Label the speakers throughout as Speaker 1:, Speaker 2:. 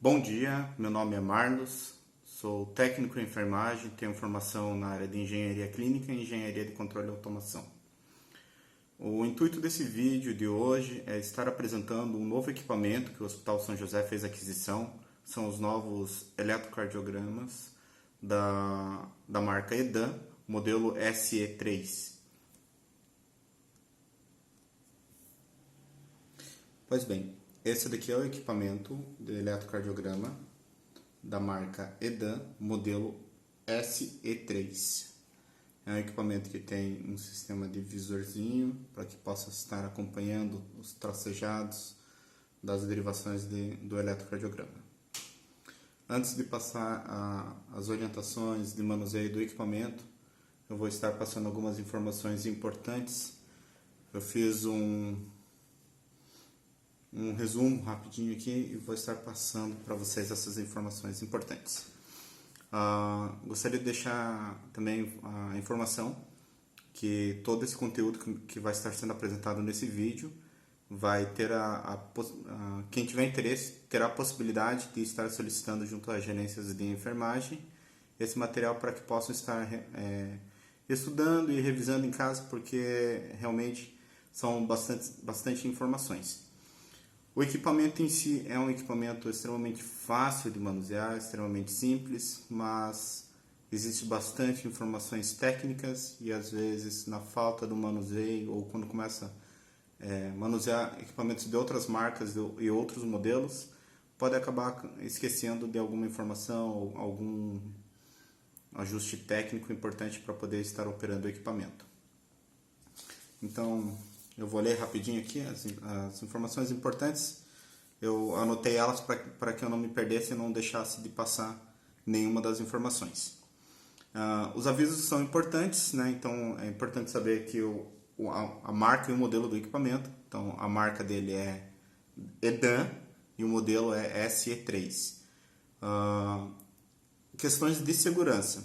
Speaker 1: Bom dia, meu nome é Marlos, sou técnico em enfermagem, tenho formação na área de engenharia clínica e engenharia de controle e automação. O intuito desse vídeo de hoje é estar apresentando um novo equipamento que o Hospital São José fez aquisição, são os novos eletrocardiogramas da marca EDAN, modelo SE3. Pois bem, esse daqui é o equipamento de eletrocardiograma da marca EDAN, modelo SE3. É um equipamento que tem um sistema de visorzinho para que possa estar acompanhando os tracejados das derivações do eletrocardiograma. Antes de passar as orientações de manuseio do equipamento, eu vou estar passando algumas informações importantes. Eu fiz um resumo rapidinho aqui e vou estar passando para vocês essas informações importantes. Gostaria de deixar também a informação que todo esse conteúdo que vai estar sendo apresentado nesse vídeo vai ter quem tiver interesse terá a possibilidade de estar solicitando junto às gerências de enfermagem esse material para que possam estar estudando e revisando em casa, porque realmente são bastante informações. O equipamento em si é um equipamento extremamente fácil de manusear, extremamente simples, mas existe bastante informações técnicas e às vezes na falta do manuseio ou quando começa a manusear equipamentos de outras marcas e outros modelos, pode acabar esquecendo de alguma informação ou algum ajuste técnico importante para poder estar operando o equipamento. Então, eu vou ler rapidinho aqui as informações importantes. Eu anotei elas para que eu não me perdesse e não deixasse de passar nenhuma das informações. Os avisos são importantes, né? Então é importante saber que a marca e o modelo do equipamento. Então a marca dele é EDAN e o modelo é SE3. Questões de segurança.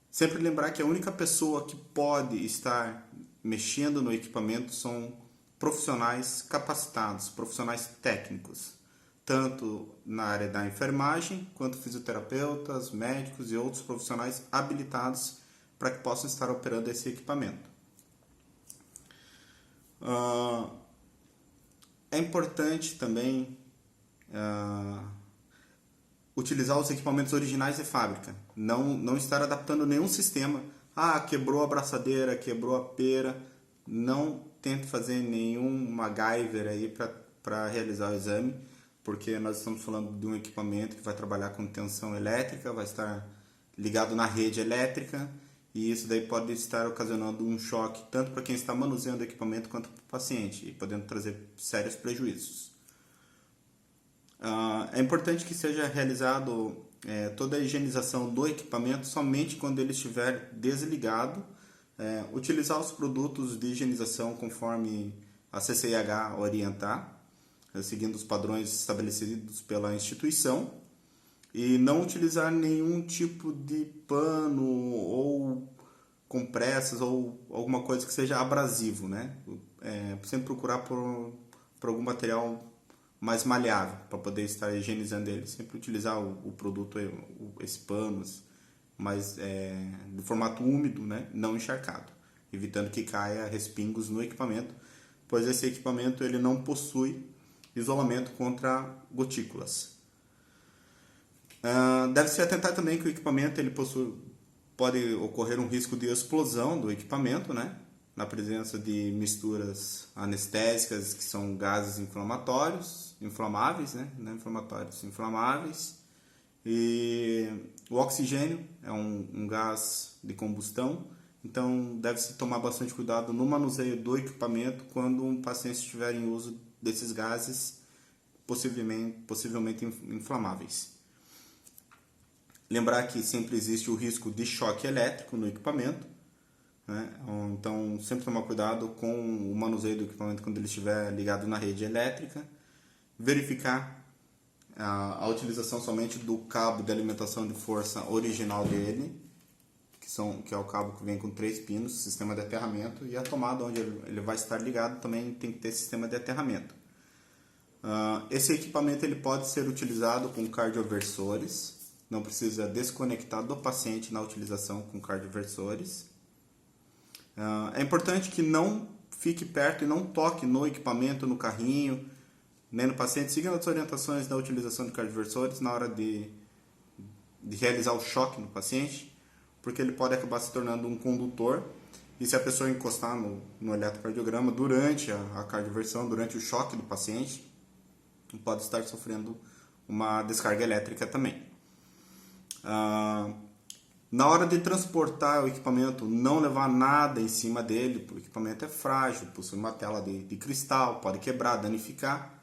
Speaker 1: Sempre lembrar que a única pessoa que pode estar mexendo no equipamento são profissionais capacitados, profissionais técnicos, tanto na área da enfermagem, quanto fisioterapeutas, médicos e outros profissionais habilitados para que possam estar operando esse equipamento. É importante também utilizar os equipamentos originais de fábrica, não estar adaptando nenhum sistema. Quebrou a braçadeira, quebrou a pera, não tente fazer nenhum MacGyver aí para realizar o exame, porque nós estamos falando de um equipamento que vai trabalhar com tensão elétrica, vai estar ligado na rede elétrica, e isso daí pode estar ocasionando um choque tanto para quem está manuseando o equipamento quanto para o paciente, e podendo trazer sérios prejuízos. É importante que seja realizado toda a higienização do equipamento somente quando ele estiver desligado. Utilizar os produtos de higienização conforme a CCIH orientar, seguindo os padrões estabelecidos pela instituição, e não utilizar nenhum tipo de pano ou compressas ou alguma coisa que seja abrasivo, né? Sempre procurar por algum material mais maleável para poder estar higienizando ele. Sempre utilizar o produto, esse panos, mas de formato úmido, né? Não encharcado, evitando que caia respingos no equipamento, pois esse equipamento ele não possui isolamento contra gotículas. Deve-se atentar também que o equipamento pode ocorrer um risco de explosão do equipamento, né? Na presença de misturas anestésicas, que são gases inflamáveis, né? Não inflamatórios, inflamáveis. E o oxigênio é um gás de combustão, então deve-se tomar bastante cuidado no manuseio do equipamento quando um paciente estiver em uso desses gases possivelmente inflamáveis. Lembrar que sempre existe o risco de choque elétrico no equipamento, né? Então sempre tomar cuidado com o manuseio do equipamento quando ele estiver ligado na rede elétrica. Verificar a utilização somente do cabo de alimentação de força original dele, que é o cabo que vem com 3 pinos, sistema de aterramento, e a tomada onde ele vai estar ligado também tem que ter sistema de aterramento. Esse equipamento ele pode ser utilizado com cardioversores, não precisa desconectar do paciente na utilização com cardioversores. É importante que não fique perto e não toque no equipamento, no carrinho, nem no paciente, seguindo as orientações da utilização de cardioversores na hora de realizar o choque no paciente, porque ele pode acabar se tornando um condutor, e se a pessoa encostar no eletrocardiograma durante a cardioversão, durante o choque do paciente, pode estar sofrendo uma descarga elétrica também. Na hora de transportar o equipamento, não levar nada em cima dele, porque o equipamento é frágil, possui uma tela de cristal, pode quebrar, danificar,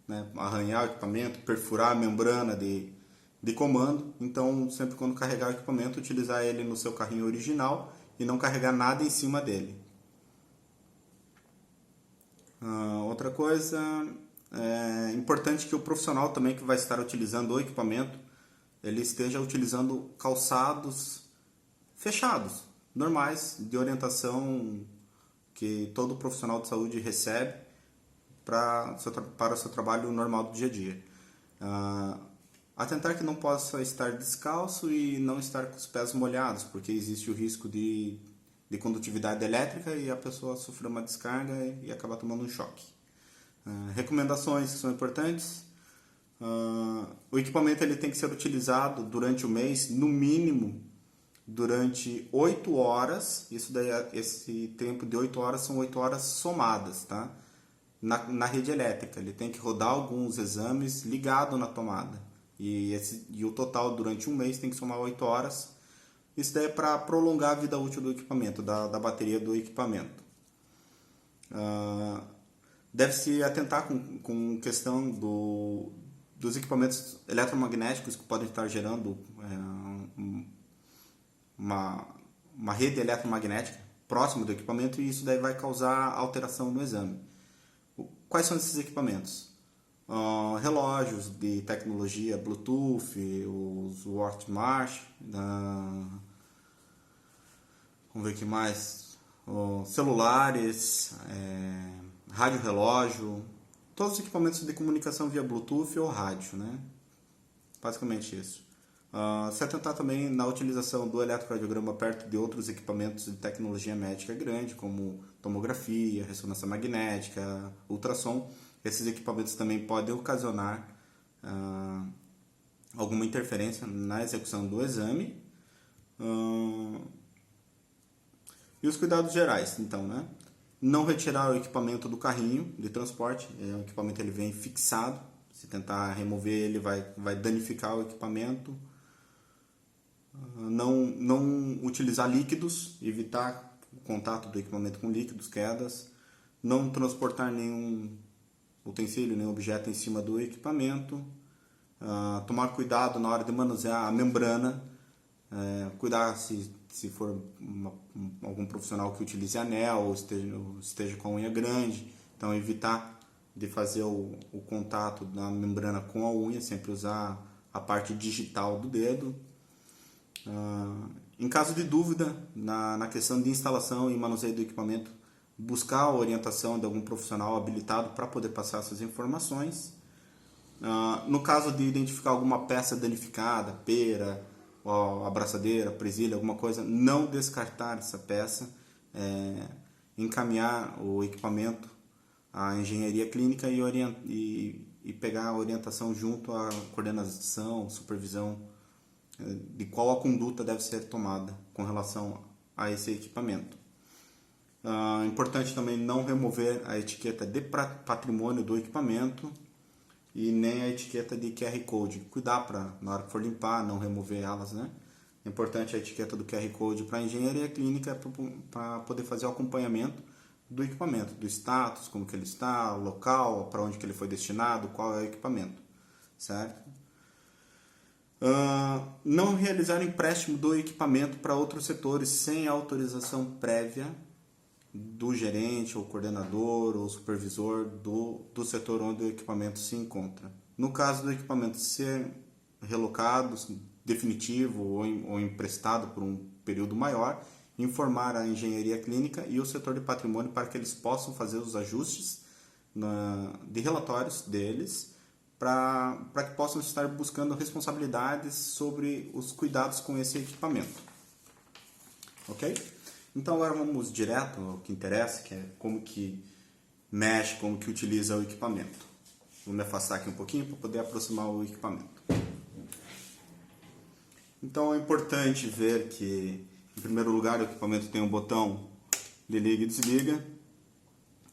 Speaker 1: né? Arranhar o equipamento, perfurar a membrana de comando. Então, sempre quando carregar o equipamento, utilizar ele no seu carrinho original e não carregar nada em cima dele. Outra coisa, é importante que o profissional também que vai estar utilizando o equipamento, ele esteja utilizando calçados fechados, normais, de orientação que todo profissional de saúde recebe para o seu trabalho normal do dia a dia. Atentar que não possa estar descalço e não estar com os pés molhados, porque existe o risco de condutividade elétrica e a pessoa sofrer uma descarga e acabar tomando um choque. Recomendações que são importantes. O equipamento ele tem que ser utilizado durante o mês, no mínimo, durante 8 horas. Esse tempo de 8 horas são 8 horas somadas, tá? Na rede elétrica. Ele tem que rodar alguns exames ligado na tomada. E o total durante um mês tem que somar 8 horas. Isso daí é para prolongar a vida útil do equipamento, da bateria do equipamento. Deve-se atentar com questão dos equipamentos eletromagnéticos que podem estar gerando uma rede eletromagnética próxima do equipamento, e isso daí vai causar alteração no exame. Quais são esses equipamentos? Relógios de tecnologia Bluetooth, os Watchmarch, vamos ver o que mais, celulares, rádio relógio, todos os equipamentos de comunicação via Bluetooth ou rádio, né? Basicamente isso. Se atentar também na utilização do eletrocardiograma perto de outros equipamentos de tecnologia médica grande, como tomografia, ressonância magnética, ultrassom. Esses equipamentos também podem ocasionar alguma interferência na execução do exame. E os cuidados gerais, então, né? Não retirar o equipamento do carrinho de transporte. O equipamento ele vem fixado. Se tentar remover ele vai danificar o equipamento. Não utilizar líquidos, evitar o contato do equipamento com líquidos, quedas. Não transportar nenhum utensílio, nenhum objeto em cima do equipamento. Tomar cuidado na hora de manusear a membrana. Cuidar se for algum profissional que utilize anel ou esteja com a unha grande. Então, evitar de fazer o contato da membrana com a unha, sempre usar a parte digital do dedo. Em caso de dúvida na questão de instalação e manuseio do equipamento, buscar a orientação de algum profissional habilitado para poder passar essas informações. No caso de identificar alguma peça danificada, pera, abraçadeira, presilha, alguma coisa, não descartar essa peça, encaminhar o equipamento à engenharia clínica e pegar a orientação junto à coordenação, supervisão de qual a conduta deve ser tomada com relação a esse equipamento. Importante também não remover a etiqueta de patrimônio do equipamento e nem a etiqueta de QR Code. Cuidar para, na hora que for limpar, não remover elas, né? É importante a etiqueta do QR Code para a engenharia clínica para poder fazer o acompanhamento do equipamento, do status, como que ele está, o local, para onde que ele foi destinado, qual é o equipamento, certo? Não realizar empréstimo do equipamento para outros setores sem autorização prévia do gerente ou coordenador ou supervisor do setor onde o equipamento se encontra. No caso do equipamento ser relocado, definitivo ou emprestado por um período maior, informar a engenharia clínica e o setor de patrimônio para que eles possam fazer os ajustes de relatórios deles para que possam estar buscando responsabilidades sobre os cuidados com esse equipamento. Ok? Então agora vamos direto ao que interessa, que é como que mexe, como que utiliza o equipamento. Vou me afastar aqui um pouquinho para poder aproximar o equipamento. Então é importante ver que, em primeiro lugar, o equipamento tem um botão de liga e desliga.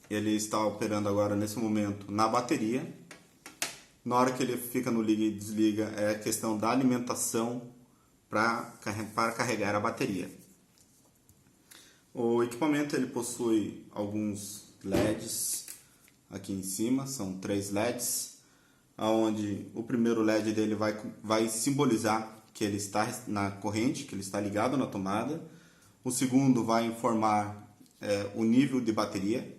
Speaker 1: Ele está operando agora, nesse momento, na bateria. Na hora que ele fica no liga e desliga, é a questão da alimentação para carregar a bateria. O equipamento ele possui alguns LEDs aqui em cima, são 3 LEDs, onde o primeiro LED dele vai simbolizar que ele está na corrente, que ele está ligado na tomada. O segundo vai informar o nível de bateria.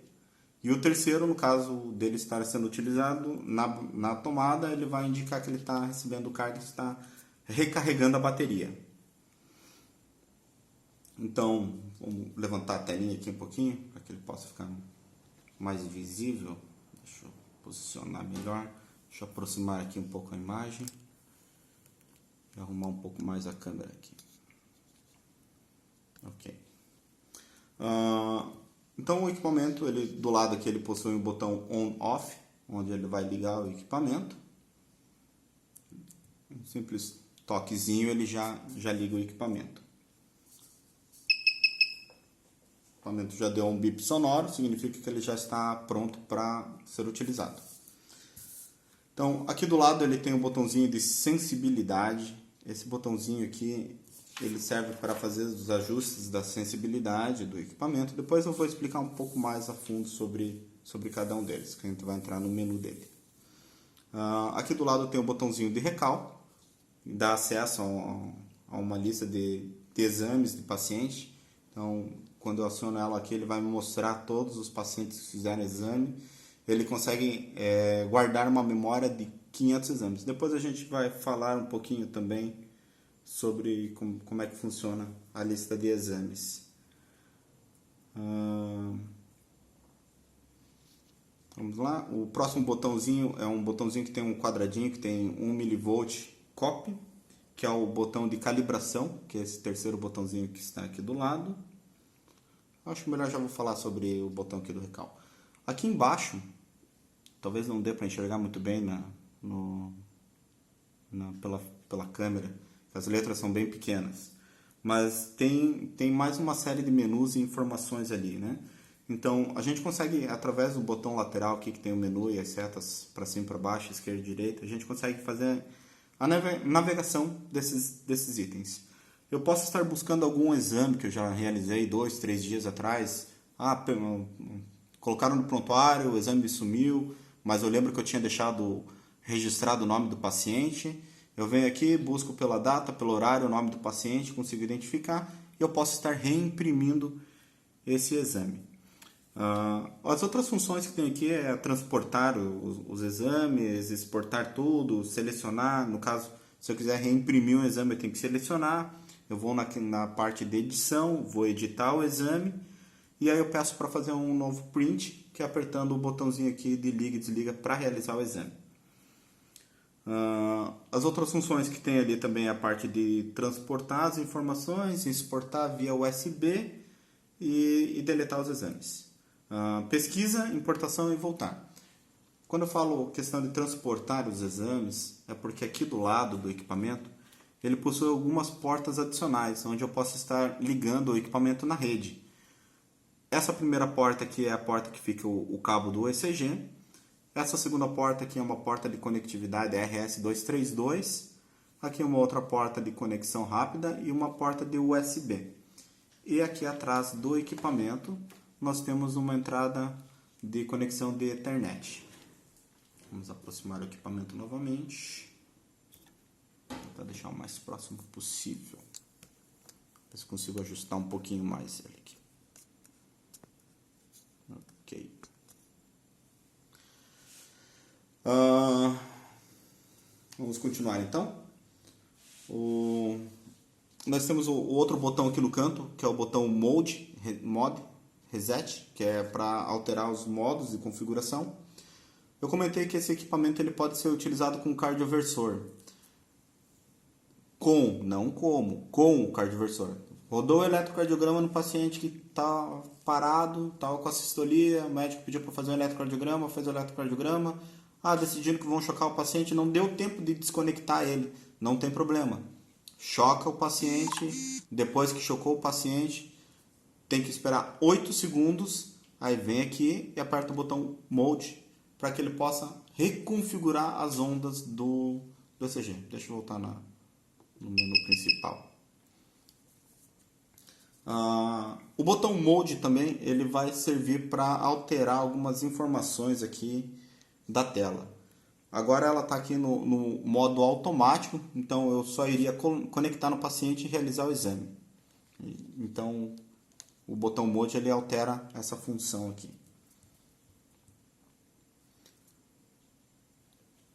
Speaker 1: E o terceiro, no caso dele estar sendo utilizado na tomada, ele vai indicar que ele está recebendo carga e está recarregando a bateria. Então, vamos levantar a telinha aqui um pouquinho, para que ele possa ficar mais visível. Deixa eu posicionar melhor. Deixa eu aproximar aqui um pouco a imagem. E arrumar um pouco mais a câmera aqui. Ok. Então o equipamento, do lado aqui ele possui um botão on-off, onde ele vai ligar o equipamento. Um simples toquezinho ele já liga o equipamento. O equipamento já deu um bip sonoro, significa que ele já está pronto para ser utilizado. Então aqui do lado ele tem um botãozinho de sensibilidade. Esse botãozinho aqui ele serve para fazer os ajustes da sensibilidade do equipamento. Depois eu vou explicar um pouco mais a fundo sobre cada um deles, que a gente vai entrar no menu dele. Aqui do lado tem o botãozinho de recal, dá acesso a uma lista de exames de paciente. Então, quando eu aciono ela aqui, ele vai me mostrar todos os pacientes que fizeram exame. Ele consegue guardar uma memória de 500 exames. Depois a gente vai falar um pouquinho também sobre como é que funciona a lista de exames. Vamos lá. O próximo botãozinho é um botãozinho que tem um quadradinho que tem 1 mV copy, que é o botão de calibração, que é esse terceiro botãozinho que está aqui do lado. Acho melhor já vou falar sobre o botão aqui do recal. Aqui embaixo, talvez não dê para enxergar muito bem pela câmera, as letras são bem pequenas, mas tem mais uma série de menus e informações ali, né? Então a gente consegue, através do botão lateral aqui que tem o menu e as setas para cima, para baixo, esquerda e direita, a gente consegue fazer a navegação desses itens. Eu posso estar buscando algum exame que eu já realizei 2, 3 dias atrás. Colocaram no prontuário, o exame sumiu, mas eu lembro que eu tinha deixado registrado o nome do paciente. Eu venho aqui, busco pela data, pelo horário, o nome do paciente, consigo identificar e eu posso estar reimprimindo esse exame. As outras funções que tem aqui é transportar os exames, exportar tudo, selecionar. No caso, se eu quiser reimprimir um exame, eu tenho que selecionar. Eu vou na parte de edição, vou editar o exame e aí eu peço para fazer um novo print, que é apertando o botãozinho aqui de liga e desliga para realizar o exame. As outras funções que tem ali também é a parte de transportar as informações, exportar via USB e deletar os exames. Pesquisa, importação e voltar. Quando eu falo questão de transportar os exames, é porque aqui do lado do equipamento ele possui algumas portas adicionais, onde eu posso estar ligando o equipamento na rede. Essa primeira porta aqui é a porta que fica o cabo do ECG. Essa segunda porta aqui é uma porta de conectividade RS232. Aqui uma outra porta de conexão rápida e uma porta de USB. E aqui atrás do equipamento nós temos uma entrada de conexão de Ethernet. Vamos aproximar o equipamento novamente. Vou tentar deixar o mais próximo possível. Ver se consigo ajustar um pouquinho mais ele aqui. Ok. Vamos continuar então. Nós temos o outro botão aqui no canto, que é o botão Mode Reset, que é para alterar os modos de configuração. Eu comentei que esse equipamento ele pode ser utilizado com cardioversor. Não como, com o cardioversor. Rodou o eletrocardiograma no paciente que está parado, estava com a sistolia, o médico pediu para fazer um eletrocardiograma, fez o eletrocardiograma. Decidiram que vão chocar o paciente, não deu tempo de desconectar ele. Não tem problema. Choca o paciente, depois que chocou o paciente, tem que esperar 8 segundos, aí vem aqui e aperta o botão Mode para que ele possa reconfigurar as ondas do ECG. Deixa eu voltar no menu principal. O botão Mode também ele vai servir para alterar algumas informações aqui da tela. Agora ela está aqui no modo automático, então eu só iria conectar no paciente e realizar o exame. Então o botão Mode ele altera essa função aqui.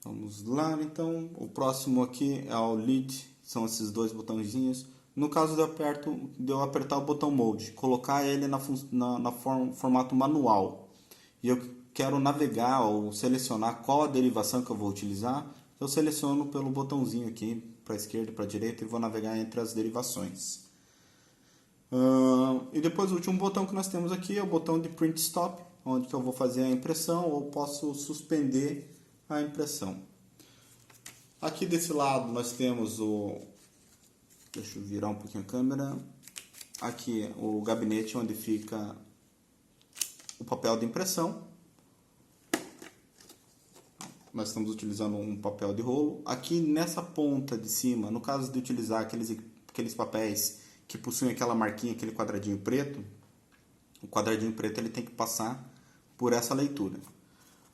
Speaker 1: Vamos lá, então o próximo aqui é o Lead, são esses dois botãozinhos. No caso de eu apertar o botão Mode, colocar ele na formato manual, e eu quero navegar ou selecionar qual a derivação que eu vou utilizar, eu seleciono pelo botãozinho aqui, para a esquerda e para a direita, e vou navegar entre as derivações. E depois o último botão que nós temos aqui é o botão de Print Stop, onde que eu vou fazer a impressão ou posso suspender a impressão. Aqui desse lado nós temos deixa eu virar um pouquinho a câmera. Aqui o gabinete onde fica o papel de impressão. Nós estamos utilizando um papel de rolo. Aqui nessa ponta de cima, no caso de utilizar aqueles papéis que possuem aquela marquinha, aquele quadradinho preto, o quadradinho preto ele tem que passar por essa leitura.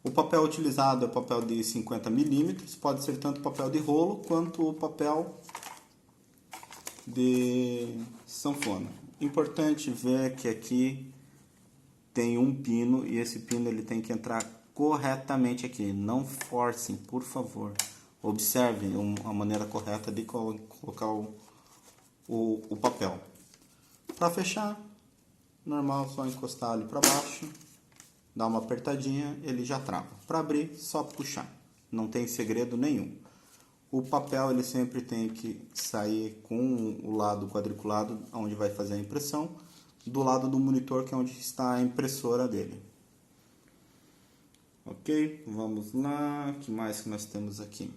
Speaker 1: O papel utilizado é papel de 50 mm, pode ser tanto papel de rolo quanto o papel de sanfona. Importante ver que aqui tem um pino e esse pino ele tem que entrar corretamente aqui. Não forcem, por favor. Observem a maneira correta de colocar o papel. Para fechar, normal, só encostar ali para baixo, dar uma apertadinha, ele já trava. Para abrir, só puxar. Não tem segredo nenhum. O papel ele sempre tem que sair com o lado quadriculado, onde vai fazer a impressão, do lado do monitor, que é onde está a impressora dele. Ok, vamos lá. O que mais que nós temos aqui?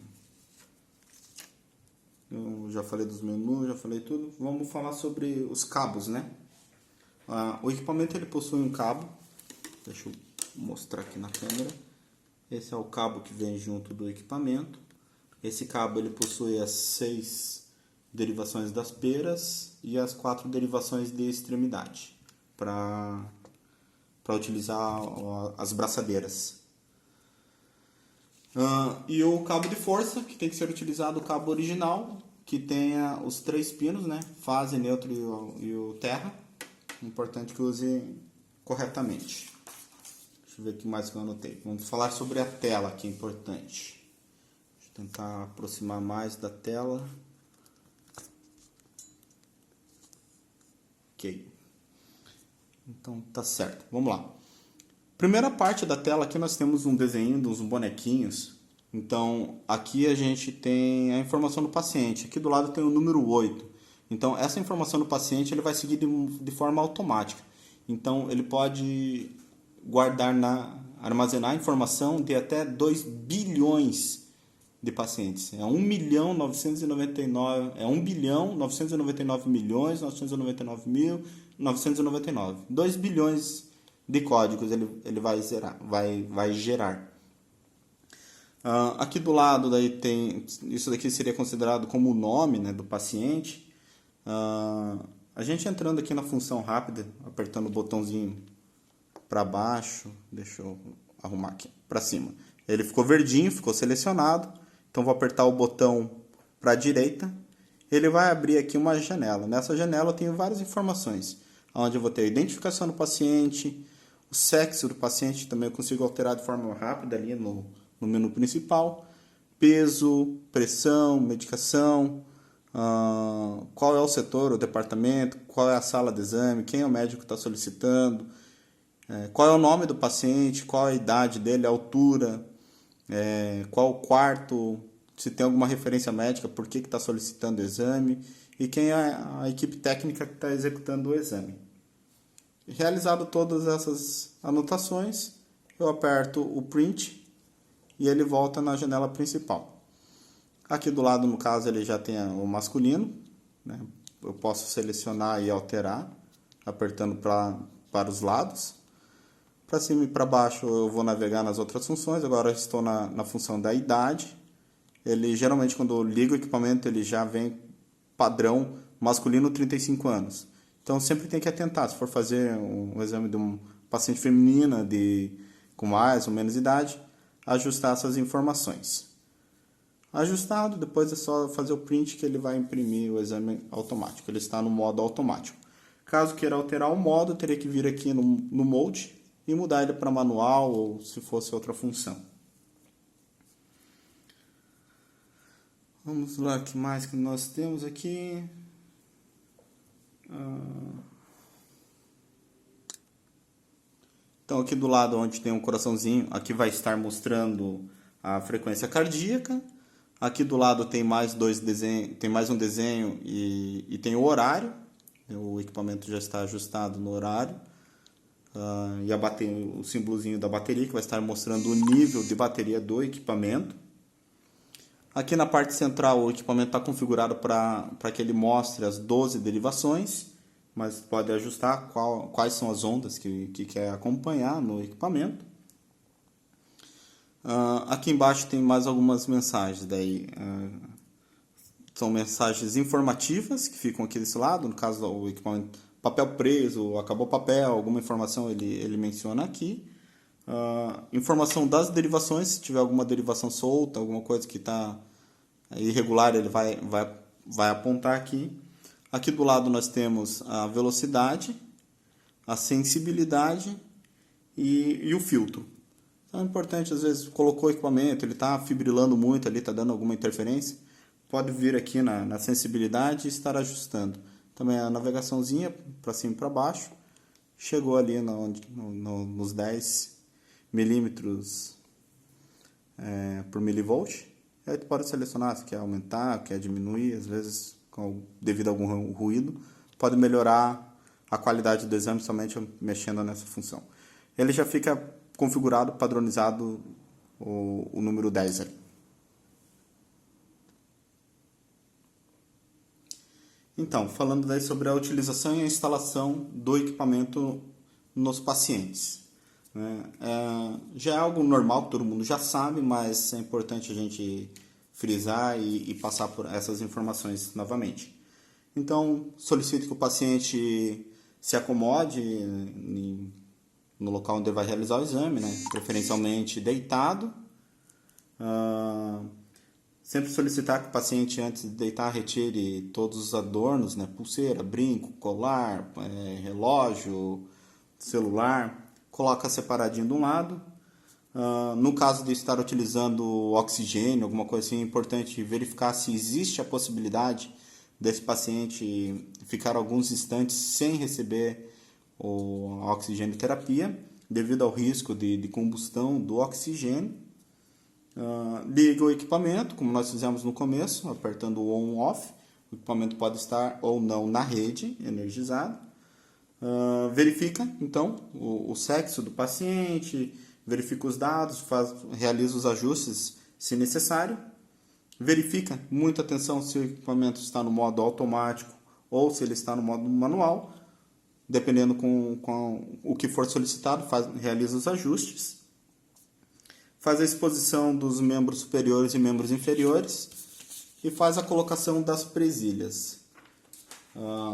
Speaker 1: Eu já falei dos menus, já falei tudo. Vamos falar sobre os cabos, né? O equipamento ele possui um cabo. Deixa eu mostrar aqui na câmera. Esse é o cabo que vem junto do equipamento. Esse cabo ele possui as 6 derivações das peras e as 4 derivações de extremidade para utilizar as braçadeiras. E o cabo de força, que tem que ser utilizado o cabo original, que tenha os 3 pinos, né? Fase, neutro e o terra. Importante que use corretamente. Deixa eu ver o que mais que eu anotei. Vamos falar sobre a tela, que é importante. Tentar aproximar mais da tela. Ok. Então tá certo. Vamos lá. Primeira parte da tela aqui nós temos um desenho de uns bonequinhos. Então aqui a gente tem a informação do paciente. Aqui do lado tem o número 8. Então essa informação do paciente ele vai seguir de forma automática. Então ele pode armazenar informação de até 2 bilhões de pacientes. É 1.999.999.999. 2 bilhões de códigos ele vai gerar. Aqui do lado daí tem isso daqui seria considerado como o nome, né, do paciente. A gente entrando aqui na função rápida, apertando o botãozinho para baixo, deixa eu arrumar aqui, para cima. Ele ficou verdinho, ficou selecionado. Então vou apertar o botão para a direita, ele vai abrir aqui uma janela. Nessa janela eu tenho várias informações, onde eu vou ter a identificação do paciente, o sexo do paciente, também eu consigo alterar de forma rápida ali no menu principal, peso, pressão, medicação, qual é o setor, o departamento, qual é a sala de exame, quem é o médico que está solicitando, qual é o nome do paciente, qual é a idade dele, a altura, qual o quarto, se tem alguma referência médica, por que está solicitando o exame e quem é a equipe técnica que está executando o exame. Realizado todas essas anotações, eu aperto o print e ele volta na janela principal. Aqui do lado, no caso, ele já tem o masculino, né? Eu posso selecionar e alterar, apertando para os lados. Para cima e para baixo eu vou navegar nas outras funções. Agora eu estou na função da idade. Ele geralmente, quando eu ligo o equipamento, ele já vem padrão masculino 35 anos. Então sempre tem que atentar, se for fazer um exame de uma paciente feminina com mais ou menos idade, ajustar essas informações. Ajustado, depois é só fazer o print que ele vai imprimir o exame automático. Ele está no modo automático. Caso queira alterar o modo, teria que vir aqui no Mode e mudar ele para manual ou se fosse outra função. Vamos lá, o que mais que nós temos aqui? Então aqui do lado onde tem um coraçãozinho, aqui vai estar mostrando a frequência cardíaca. Aqui do lado tem mais tem mais um desenho e tem o horário. O equipamento já está ajustado no horário. E o símbolozinho da bateria que vai estar mostrando o nível de bateria do equipamento. Aqui na parte central o equipamento está configurado para que ele mostre as 12 derivações, mas pode ajustar quais são as ondas que quer acompanhar no equipamento. Aqui embaixo tem mais algumas mensagens, são mensagens informativas que ficam aqui desse lado, no caso o equipamento, papel preso, acabou o papel, alguma informação ele menciona aqui. Informação das derivações, se tiver alguma derivação solta, alguma coisa que está irregular, ele vai apontar aqui. Aqui do lado nós temos a velocidade, a sensibilidade e o filtro. Então é importante, às vezes, colocou o equipamento, ele está fibrilando muito ali, está dando alguma interferência, pode vir aqui na sensibilidade e estar ajustando. Também a navegaçãozinha para cima e para baixo, chegou ali nos 10 milímetros por milivolt. Aí tu pode selecionar se quer aumentar, quer diminuir, às vezes devido a algum ruído, pode melhorar a qualidade do exame somente mexendo nessa função. Ele já fica configurado, padronizado o número 10 ali. Então, falando daí sobre a utilização e a instalação do equipamento nos pacientes. Já é algo normal, que todo mundo já sabe, mas é importante a gente frisar e passar por essas informações novamente. Então, solicito que o paciente se acomode no local onde ele vai realizar o exame, né? Preferencialmente deitado. Sempre solicitar que o paciente, antes de deitar, retire todos os adornos, né? Pulseira, brinco, colar, relógio, celular. Coloca separadinho de um lado. No caso de estar utilizando oxigênio, alguma coisa assim, é importante verificar se existe a possibilidade desse paciente ficar alguns instantes sem receber a oxigênio terapia, devido ao risco de combustão do oxigênio. Liga o equipamento, como nós fizemos no começo, apertando o on/off. O equipamento pode estar ou não na rede, energizado. Verifica, então, o sexo do paciente, verifica os dados, realiza os ajustes se necessário. Verifica, muita atenção, se o equipamento está no modo automático ou se ele está no modo manual. Dependendo com o que for solicitado, realiza os ajustes. Faz a exposição dos membros superiores e membros inferiores e faz a colocação das presilhas,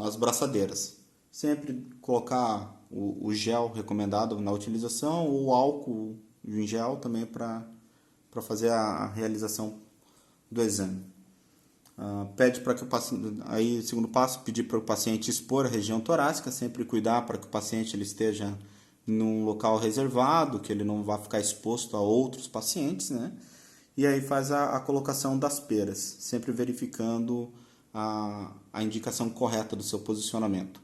Speaker 1: as braçadeiras. Sempre colocar o gel recomendado na utilização, ou o álcool em gel também para fazer a realização do exame. Pede para que o paciente, aí segundo passo, pedir para o paciente expor a região torácica, sempre cuidar para que o paciente ele esteja num local reservado, que ele não vá ficar exposto a outros pacientes, né? E aí faz a colocação das peras, sempre verificando a indicação correta do seu posicionamento.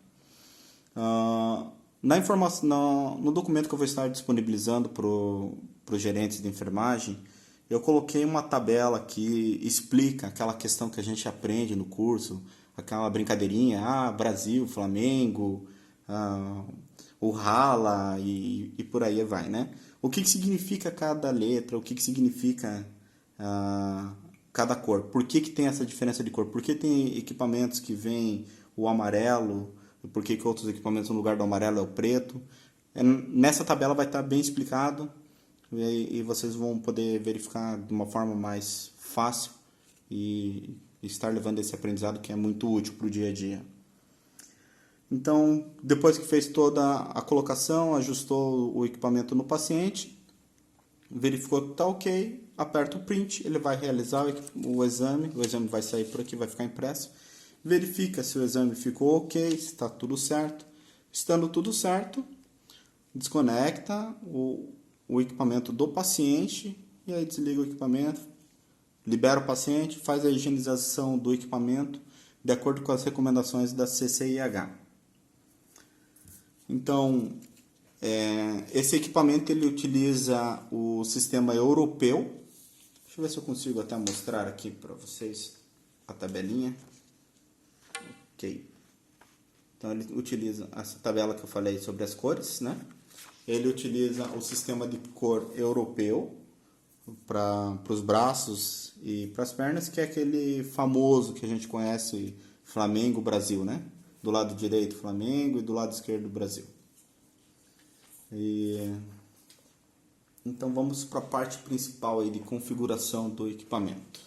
Speaker 1: No documento que eu vou estar disponibilizando para os gerentes de enfermagem, eu coloquei uma tabela que explica aquela questão que a gente aprende no curso, aquela brincadeirinha, Brasil, Flamengo, o rala e por aí vai, né? O que significa cada letra, o que significa cada cor, por que tem essa diferença de cor, por que tem equipamentos que vêm o amarelo, por que outros equipamentos no lugar do amarelo é o preto. Nessa tabela vai estar bem explicado e vocês vão poder verificar de uma forma mais fácil e estar levando esse aprendizado que é muito útil para o dia a dia. Então, depois que fez toda a colocação, ajustou o equipamento no paciente, verificou que está ok, aperta o print, ele vai realizar o exame vai sair por aqui, vai ficar impresso, verifica se o exame ficou ok, se está tudo certo. Estando tudo certo, desconecta o equipamento do paciente e aí desliga o equipamento, libera o paciente, faz a higienização do equipamento de acordo com as recomendações da CCIH. Então, esse equipamento ele utiliza o sistema europeu. Deixa eu ver se eu consigo até mostrar aqui para vocês a tabelinha. Ok. Então, ele utiliza essa tabela que eu falei sobre as cores, né? Ele utiliza o sistema de cor europeu para os braços e para as pernas, que é aquele famoso que a gente conhece, Flamengo, Brasil, né? Do lado direito, Flamengo, e do lado esquerdo, Brasil. Então vamos para a parte principal aí de configuração do equipamento.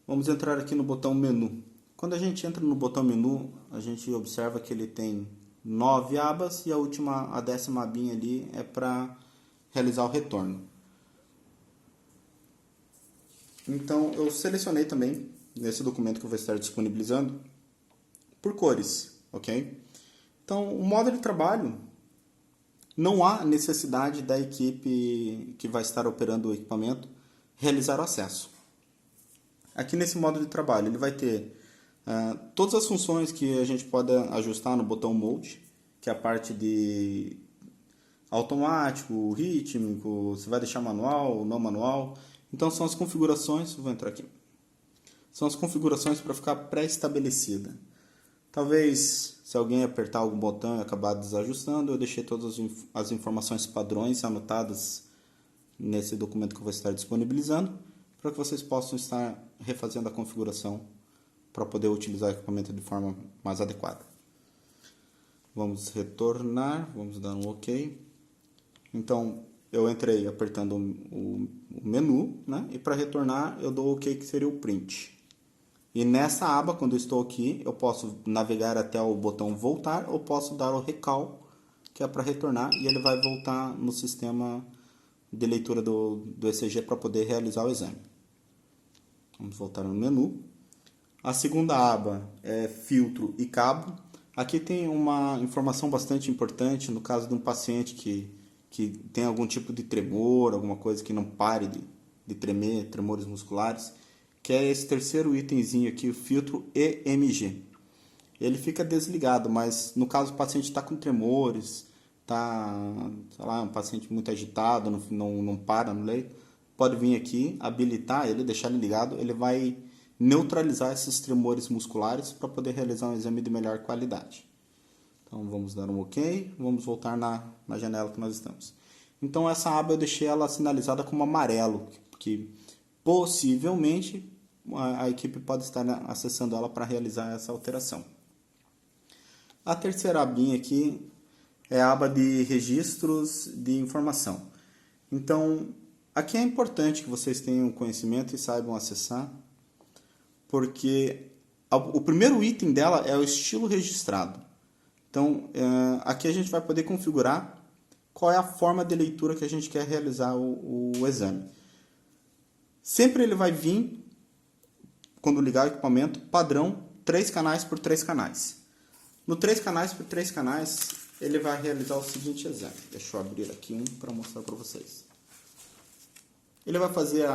Speaker 1: Vamos entrar aqui no botão menu. Quando a gente entra no botão menu, a gente observa que ele tem 9 abas e a 10ª abinha ali é para realizar o retorno. Então eu selecionei também, nesse documento que eu vou estar disponibilizando, por cores, ok? Então o modo de trabalho, não há necessidade da equipe que vai estar operando o equipamento realizar o acesso. Aqui nesse modo de trabalho ele vai ter todas as funções que a gente pode ajustar no botão Mode, que é a parte de automático, rítmico, você vai deixar manual, não manual. Então são as configurações, vou entrar aqui. São as configurações para ficar pré-estabelecida. Talvez, se alguém apertar algum botão e acabar desajustando, eu deixei todas as informações padrões anotadas nesse documento que eu vou estar disponibilizando, para que vocês possam estar refazendo a configuração para poder utilizar o equipamento de forma mais adequada. Vamos retornar, vamos dar um OK. Então, eu entrei apertando o menu, né? E para retornar eu dou OK, que seria o print. E nessa aba, quando eu estou aqui, eu posso navegar até o botão voltar ou posso dar o recall, que é para retornar, e ele vai voltar no sistema de leitura do ECG para poder realizar o exame. Vamos voltar no menu. A segunda aba é filtro e cabo. Aqui tem uma informação bastante importante no caso de um paciente que tem algum tipo de tremor, alguma coisa que não pare de tremer, tremores musculares, que é esse terceiro itemzinho aqui, o filtro EMG. Ele fica desligado, mas no caso o paciente está com tremores, está, sei lá, um paciente muito agitado, não para no leito, pode vir aqui, habilitar ele, deixar ele ligado, ele vai neutralizar esses tremores musculares para poder realizar um exame de melhor qualidade. Então vamos dar um OK, vamos voltar na janela que nós estamos. Então essa aba eu deixei ela sinalizada como amarelo, que possivelmente a equipe pode estar acessando ela para realizar essa alteração. A terceira abinha aqui é a aba de registros de informação. Então aqui é importante que vocês tenham conhecimento e saibam acessar, porque o primeiro item dela é o estilo registrado. Então, aqui a gente vai poder configurar qual é a forma de leitura que a gente quer realizar o exame. Sempre ele vai vir, quando ligar o equipamento, padrão 3 canais por 3 canais. No 3 canais por 3 canais, ele vai realizar o seguinte exame. Deixa eu abrir aqui um para mostrar para vocês. Ele vai fazer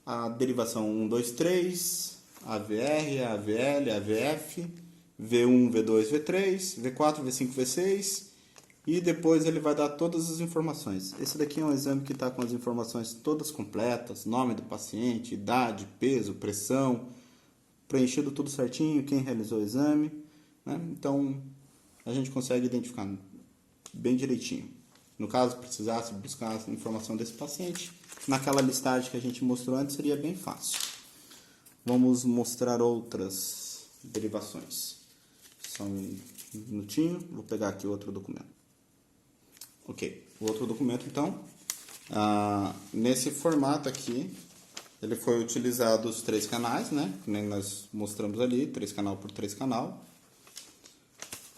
Speaker 1: a derivação 1, 2, 3... AVR, AVL, AVF, V1, V2, V3, V4, V5, V6 e depois ele vai dar todas as informações. Esse daqui é um exame que está com as informações todas completas, nome do paciente, idade, peso, pressão, preenchido tudo certinho, quem realizou o exame, né? Então a gente consegue identificar bem direitinho. No caso, precisasse buscar a informação desse paciente, naquela listagem que a gente mostrou antes, seria bem fácil. Vamos mostrar outras derivações. Só um minutinho, vou pegar aqui outro documento. Ok, o outro documento então, nesse formato aqui, ele foi utilizado os 3 canais, né? Que nem nós mostramos ali, 3 canal por 3 canal.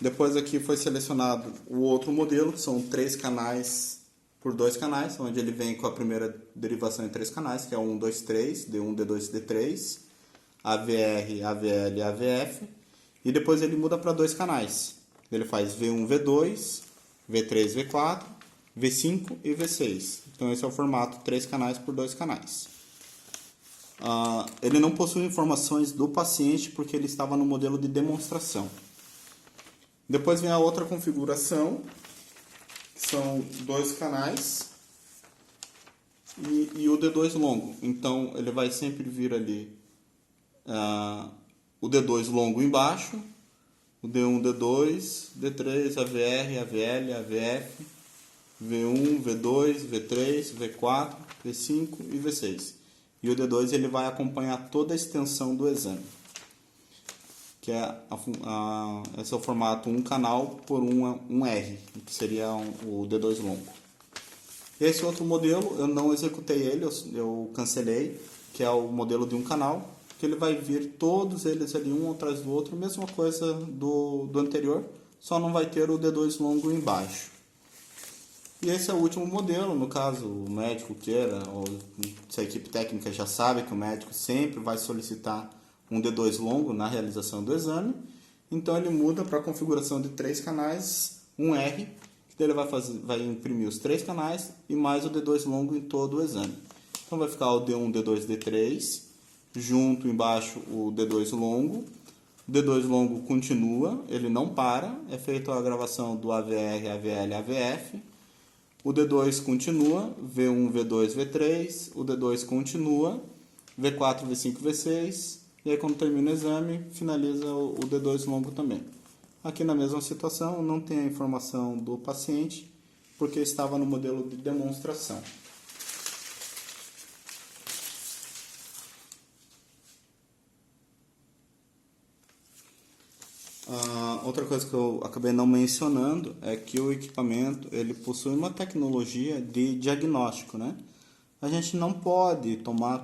Speaker 1: Depois aqui foi selecionado o outro modelo, que são 3 canais por 2 canais, onde ele vem com a primeira derivação em 3 canais, que é o 1, 2, 3, D1, D2, D3, AVR, AVL, AVF, e depois ele muda para 2 canais. Ele faz V1, V2, V3, V4, V5 e V6. Então esse é o formato 3 canais por 2 canais. Ele não possui informações do paciente porque ele estava no modelo de demonstração. Depois vem a outra configuração, que são 2 canais e o D2 longo. Então ele vai sempre vir ali o D2 longo embaixo, o D1, D2, D3, AVR, AVL, AVF, V1, V2, V3, V4, V5 e V6. E o D2 ele vai acompanhar toda a extensão do exame, que esse é o formato 1 canal por 1 R, que seria o D2 longo. Esse outro modelo eu não executei ele, eu cancelei, que é o modelo de 1 canal, que ele vai vir todos eles ali um atrás do outro, mesma coisa do anterior, só não vai ter o D2 longo embaixo. E esse é o último modelo, no caso o médico queira, ou se a equipe técnica já sabe que o médico sempre vai solicitar um D2 longo na realização do exame, então ele muda para a configuração de 3 canais, 1R, que ele vai imprimir os 3 canais e mais o D2 longo em todo o exame. Então vai ficar o D1, D2, D3, junto embaixo o D2 longo. O D2 longo continua, ele não para, é feita a gravação do AVR, AVL, AVF. O D2 continua, V1, V2, V3, o D2 continua, V4, V5, V6, e aí quando termina o exame, finaliza o D2 longo também. Aqui na mesma situação, não tem a informação do paciente, porque estava no modelo de demonstração. Outra coisa que eu acabei não mencionando é que o equipamento ele possui uma tecnologia de diagnóstico, né? A gente não pode tomar